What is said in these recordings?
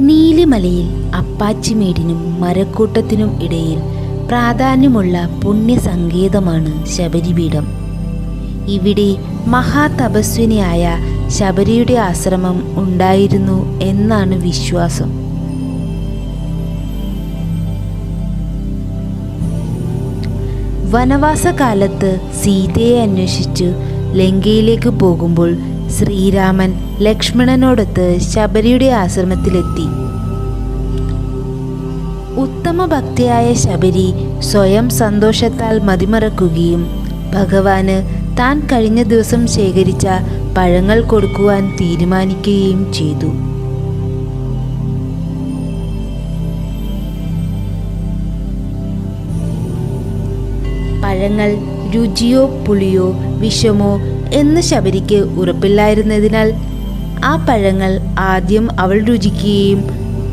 നീലിമലയിൽ അപ്പാച്ചിമേടിനും മരക്കൂട്ടത്തിനും ഇടയിൽ പ്രാധാന്യമുള്ള പുണ്യസങ്കേതമാണ് ശബരിപീഠം. ഇവിടെ മഹാതപസ്വിനിയായ ശബരിയുടെ ആശ്രമം ഉണ്ടായിരുന്നു എന്നാണ് വിശ്വാസം. വനവാസകാലത്ത് സീതയെ അന്വേഷിച്ച് ലങ്കയിലേക്ക് പോകുമ്പോൾ ശ്രീരാമൻ ലക്ഷ്മണനോടൊത്ത് ശബരിയുടെ ആശ്രമത്തിലെത്തി. ഉത്തമ ഭക്തിയായ ശബരി സ്വയം സന്തോഷത്താൽ മതിമറക്കുകയും ഭഗവാന് താൻ കഴിഞ്ഞ ദിവസം ശേഖരിച്ച പഴങ്ങൾ കൊടുക്കുവാൻ തീരുമാനിക്കുകയും ചെയ്തു. പഴങ്ങൾ രുചിയോ പുളിയോ വിഷമോ എന്ന് ശബരിക്ക് ഉറപ്പില്ലായിരുന്നതിനാൽ ആ പഴങ്ങൾ ആദ്യം അവൾ രുചിക്കുകയും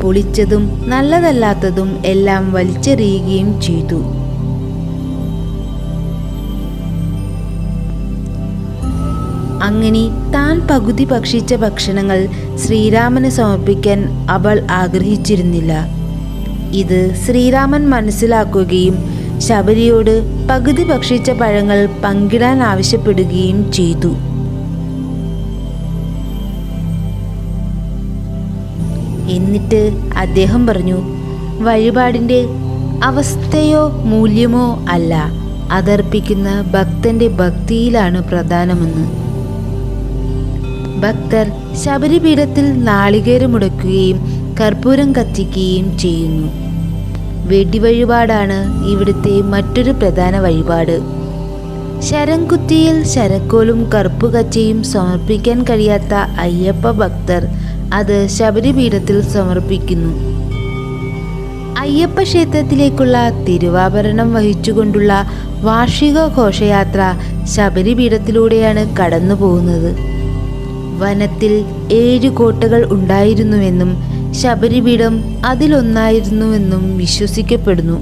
പുളിച്ചതും നല്ലതല്ലാത്തതും എല്ലാം വലിച്ചെറിയുകയും ചെയ്തു. അങ്ങനെ താൻ പകുതി ഭക്ഷിച്ച ഭക്ഷണങ്ങൾ ശ്രീരാമന് സമർപ്പിക്കാൻ അവൾ ആഗ്രഹിച്ചിരുന്നില്ല. ഇത് ശ്രീരാമൻ മനസ്സിലാക്കുകയും ശബരിയോട് പകുതി ഭക്ഷിച്ച പഴങ്ങൾ പങ്കിടാൻ ആവശ്യപ്പെടുകയും ചെയ്തു. എന്നിട്ട് അദ്ദേഹം പറഞ്ഞു, വഴിപാടിൻ്റെ അവസ്ഥയോ മൂല്യമോ അല്ല, അതർപ്പിക്കുന്ന ഭക്തന്റെ ഭക്തിയിലാണ് പ്രധാനമെന്ന്. ഭക്തർ ശബരിപീഠത്തിൽ നാളികേരമുടക്കുകയും കർപ്പൂരം കത്തിക്കുകയും ചെയ്യുന്നു. വെടിവഴിപാടാണ് ഇവിടുത്തെ മറ്റൊരു പ്രധാന വഴിപാട്. ശരംകുത്തിയിൽ ശരക്കോലും കറുപ്പുകച്ചയും സമർപ്പിക്കാൻ കഴിയാത്ത അയ്യപ്പ ഭക്തർ അത് ശബരിപീഠത്തിൽ സമർപ്പിക്കുന്നു. അയ്യപ്പ ക്ഷേത്രത്തിലേക്കുള്ള തിരുവാഭരണം വഹിച്ചുകൊണ്ടുള്ള വാർഷിക ഘോഷയാത്ര ശബരിപീഠത്തിലൂടെയാണ് കടന്നു പോകുന്നത്. വനത്തിൽ 7 കോട്ടകൾ ഉണ്ടായിരുന്നുവെന്നും ശബരിപീഠം അതിലൊന്നായിരുന്നുവെന്നും വിശ്വസിക്കപ്പെടുന്നു.